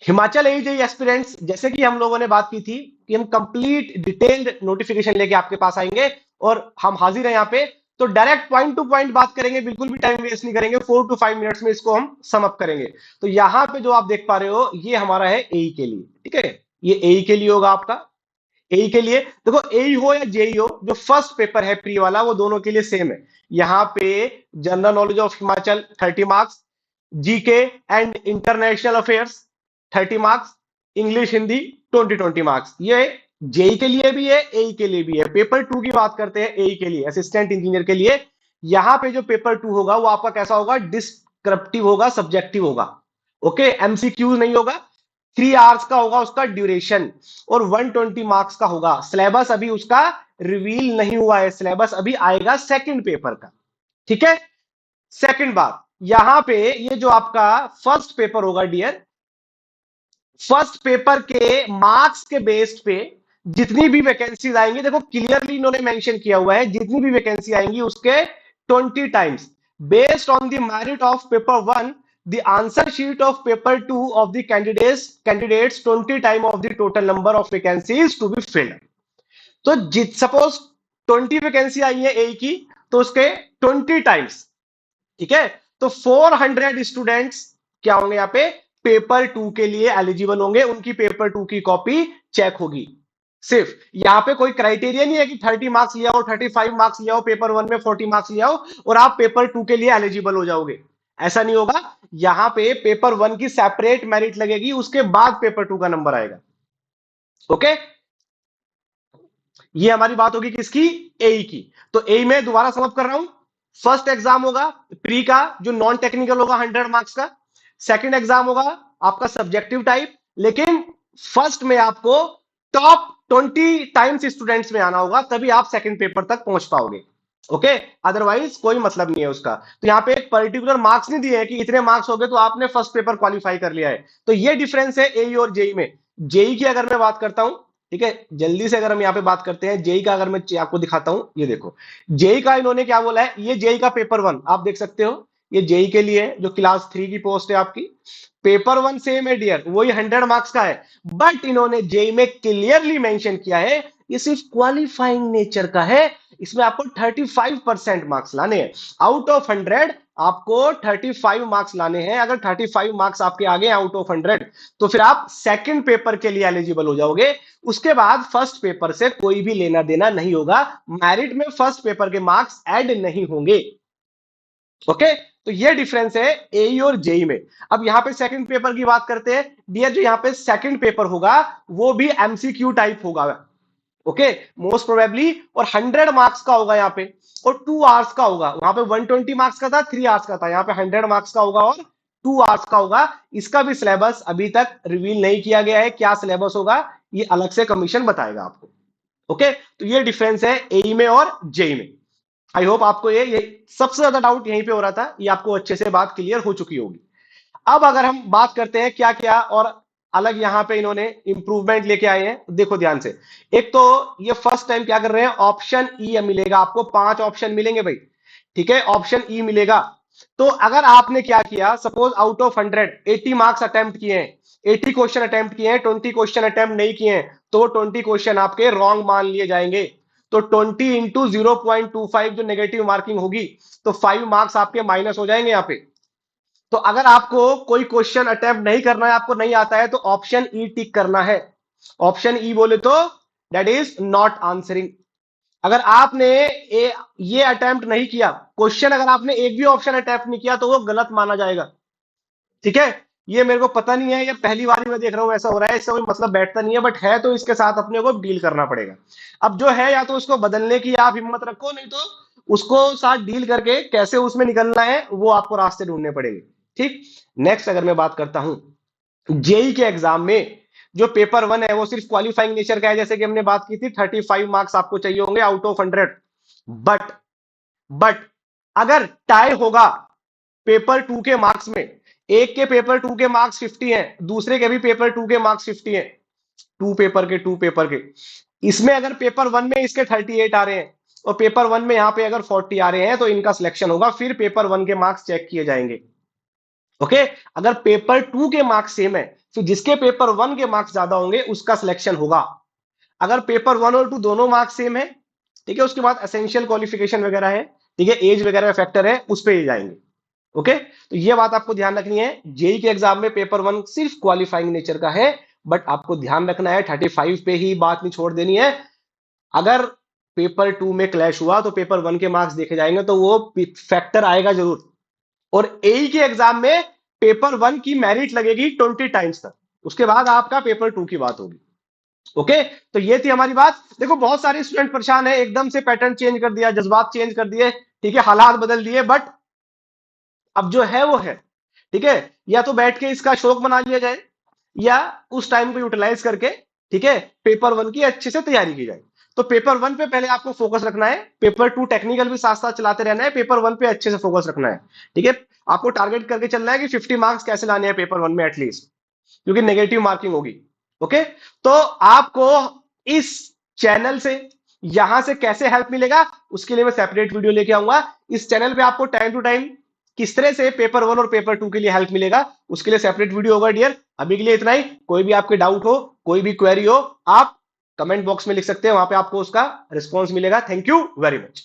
Himachal AJE aspirants, जैसे कि हम लोगों ने बात की थी कि हम कंप्लीट डिटेल्ड नोटिफिकेशन लेके आपके पास आएंगे और हम हाजिर हैं यहाँ पे। तो डायरेक्ट पॉइंट टू पॉइंट बात करेंगे, बिल्कुल भी टाइम वेस्ट नहीं करेंगे, 4 to 5 मिनट्स में इसको हम सम अप करेंगे। तो यहाँ पे जो आप देख पा रहे हो ये हमारा है एई के लिए, ठीक है, ये एई के लिए होगा आपका। एई के लिए देखो, एई हो या जेई हो, जो फर्स्ट पेपर है प्री वाला वो दोनों के लिए सेम है। यहाँ पे general knowledge of Himachal 30 marks, GK and international affairs 30 marks, English Hindi 20 marks. ये जेई के लिए भी है, एई के लिए भी है। पेपर 2 की बात करते हैं एई के लिए, असिस्टेंट इंजीनियर के लिए। यहां पे जो पेपर 2 होगा वो आपका कैसा होगा, डिस्क्रिप्टिव होगा, सब्जेक्टिव होगा। ओके, एमसीक्यू नहीं होगा। 3 आवर्स का होगा उसका ड्यूरेशन और 120 मार्क्स का होगा। सिलेबस अभी उसका रिवील नहीं हुआ है, सिलेबस अभी आएगा सेकंड पेपर का, ठीक है। सेकंड बात, यहां पे ये जो आपका फर्स्ट पेपर होगा डियर, फर्स्ट पेपर के मार्क्स के बेस्ड पे जितनी भी वैकेंसीज आएंगी, देखो क्लियरली इन्होंने मेंशन किया हुआ है, जितनी भी वैकेंसी आएंगी उसके 20 times, based on the merit of paper 1, the answer sheet of paper 2 of the candidates 20 time of the total number of vacancies to be filled। तो जित सपोज 20 वैकेंसी आई है ए की, तो उसके 20 टाइम्स, ठीक है। तो 400 स्टूडेंट्स क्या होंगे यहाँ पे, पेपर 2 के लिए एलिजिबल होंगे, उनकी पेपर 2 की कॉपी चेक होगी। सिर्फ यहां पे कोई क्राइटेरिया नहीं है कि 30 मार्क्स लिया हो, 35 मार्क्स लिया हो, पेपर 1 में 40 मार्क्स लिया हो और आप पेपर 2 के लिए एलिजिबल हो जाओगे। ऐसा नहीं होगा। यहां पे पेपर 1 की सेपरेट मेरिट लगेगी, उसके बाद पेपर 2 का नंबर आएगा। ओके, ये हमारी बात होगी किसकी, एई की। तो एई में दोबारा समझ कर रहा हूं, फर्स्ट एग्जाम होगा प्री का जो नॉन टेक्निकल होगा 100 मार्क्स का। सेकंड एग्जाम होगा आपका सब्जेक्टिव टाइप, लेकिन फर्स्ट में आपको टॉप 20 टाइम्स स्टूडेंट्स में आना होगा, तभी आप सेकंड पेपर तक पहुंच पाओगे। ओके, अदरवाइज कोई मतलब नहीं है उसका। तो यहां पे एक पर्टिकुलर मार्क्स नहीं दिए हैं कि इतने मार्क्स हो गए तो आपने फर्स्ट पेपर क्वालिफाई कर लिया है। तो ये डिफरेंस है एई और जेई में। जेई की अगर मैं बात करता हूं, ठीक है, जल्दी से अगर हम यहाँ पे बात करते हैं जेई का, अगर मैं आपको दिखाता हूं, ये देखो जेई का इन्होंने क्या बोला है, ये जेई का पेपर 1 आप देख सकते हो, ये जेई के लिए जो क्लास 3 की पोस्ट है आपकी। पेपर 1 सेम है डियर, वही 100 मार्क्स का है, बट इन्होंने जेई में क्लियरली मेंशन किया है ये सिर्फ क्वालिफाइंग नेचर का है। इसमें आपको 35% मार्क्स लाने हैं, आउट ऑफ 100 आपको 35 मार्क्स लाने हैं। अगर 35 मार्क्स आपके आगे आउट ऑफ 100, तो फिर आप सेकंड पेपर के लिए एलिजिबल हो जाओगे। उसके बाद फर्स्ट पेपर से कोई भी लेना देना नहीं होगा, मेरिट में फर्स्ट पेपर के मार्क्स ऐड नहीं होंगे। ओके, तो ये डिफरेंस है एई और जेई में। अब यहां पे सेकंड पेपर की बात करते हैं डियर, जो यहां पे सेकंड पेपर होगा वो भी एमसीक्यू टाइप होगा। ओके, मोस्ट प्रोबेबली, और 100 मार्क्स का होगा यहाँ पे, और 2 आवर्स का होगा। वहां पे 120 मार्क्स का था, 3 आवर्स का था, यहाँ पे 100 मार्क्स का होगा और 2 आवर्स का होगा। इसका भी सिलेबस अभी तक रिवील नहीं किया गया है, क्या सिलेबस होगा ये अलग से कमीशन बताएगा आपको। ओके, तो ये डिफरेंस है एई में और जेई में। आई होप आपको ये सबसे ज्यादा डाउट यहीं पे हो रहा था, ये आपको अच्छे से बात क्लियर हो चुकी होगी। अब अगर हम बात करते हैं क्या क्या और अलग यहां पे इन्होंने इंप्रूवमेंट लेके आए हैं, देखो ध्यान से। एक तो ये फर्स्ट टाइम क्या कर रहे हैं, ऑप्शन ई मिलेगा आपको, 5 ऑप्शन मिलेंगे भाई, ठीक है, ऑप्शन ई मिलेगा। तो अगर आपने क्या किया, suppose out of 100 80 marks attempt किए हैं, 80 क्वेश्चन अटेम्प्ट किए हैं, 20 क्वेश्चन अटेम्प्ट नहीं किए हैं, तो 20 क्वेश्चन आपके रॉन्ग मान लिए जाएंगे। तो 20 इंटू 0.25 जो नेगेटिव मार्किंग होगी, तो 5 मार्क्स आपके माइनस हो जाएंगे यहां पे। तो अगर आपको कोई क्वेश्चन अटेम्प्ट नहीं करना है, आपको नहीं आता है, तो ऑप्शन ई टिक करना है। ऑप्शन ई बोले तो दैट इज नॉट आंसरिंग। अगर आपने ये अटेम्प्ट नहीं किया क्वेश्चन, अगर आपने एक भी ऑप्शन अटेम्प्ट नहीं किया, तो वो गलत माना जाएगा, ठीक है। ये मेरे को पता नहीं है, ये पहली बार ही मैं देख रहा हूं ऐसा हो रहा है, इससे कोई मतलब बैठता नहीं है, बट है तो इसके साथ अपने को डील करना पड़ेगा। अब जो है, या तो उसको बदलने की आप हिम्मत रखो, नहीं तो उसको साथ डील करके कैसे उसमें निकलना है वो आपको रास्ते ढूंढने पड़ेंगे, ठीक। नेक्स्ट अगर मैं बात करता हूं, जेई के एग्जाम में जो पेपर 1 है वो सिर्फ क्वालिफाइंग नेचर का है, जैसे कि हमने बात की थी, 35 मार्क्स आपको चाहिए होंगे आउट ऑफ 100। बट बट अगर टाई होगा पेपर 2 के मार्क्स में, एक के पेपर 2 के मार्क्स 50 हैं, दूसरे के भी पेपर 2 के मार्क्स 50 हैं, टू पेपर के, इसमें अगर पेपर 1 में इसके 38 आ रहे हैं और पेपर 1 में यहां पे अगर 40 आ रहे हैं, तो इनका सिलेक्शन होगा, फिर पेपर 1 के मार्क्स चेक किए जाएंगे। ओके, अगर पेपर 2 के मार्क्स सेम है, फिर जिसके पेपर 1 के मार्क्स ज्यादा होंगे उसका सिलेक्शन होगा। अगर पेपर 1 और 2 दोनों मार्क्स सेम है, ठीक है, उसके बाद एसेंशियल क्वालिफिकेशन वगैरह है, ठीक है, एज वगैरह फैक्टर है, उस पर ये जाएंगे। ओके, तो ये बात आपको ध्यान रखनी है। जेई के एग्जाम में पेपर 1 सिर्फ क्वालिफाइंग नेचर का है, बट आपको ध्यान रखना है 35 पे ही बात नहीं छोड़ देनी है। अगर पेपर 2 में क्लैश हुआ तो पेपर 1 के मार्क्स देखे जाएंगे, तो वो फैक्टर आएगा जरूर। और एई के एग्जाम में पेपर 1 की मेरिट लगेगी 20 टाइम्स तक, उसके बाद आपका पेपर 2 की बात होगी। ओके, तो ये थी हमारी बात। देखो बहुत सारे स्टूडेंट परेशान है, एकदम से पैटर्न चेंज कर दिया, जज्बात चेंज कर दिए, ठीक है, हालात बदल दिए, बट अब जो है वो है, ठीक है। या तो बैठ के इसका शौक बना लिया जाए, या उस टाइम को यूटिलाइज करके, ठीक है, पेपर 1 की अच्छे से तैयारी की जाए। तो पेपर 1 पे पहले आपको फोकस रखना है, पेपर 2 टेक्निकल भी साथ साथ चलाते रहना है, पेपर 1 पे अच्छे से फोकस रखना है, ठीक है। आपको टारगेट करके चलना है कि 50 मार्क्स कैसे लाने हैं पेपर 1 में एटलीस्ट, क्योंकि नेगेटिव मार्किंग होगी। ओके, तो आपको इस चैनल से, यहां से कैसे हेल्प मिलेगा, उसके लिए मैं सेपरेट वीडियो लेके आऊंगा। इस चैनल पे आपको टाइम टू टाइम किस तरह से पेपर 1 और पेपर 2 के लिए हेल्प मिलेगा, उसके लिए सेपरेट वीडियो होगा डियर। अभी के लिए इतना ही। कोई भी आपके डाउट हो, कोई भी क्वेरी हो, आप कमेंट बॉक्स में लिख सकते हैं, वहां पे आपको उसका रिस्पॉन्स मिलेगा। Thank you very much.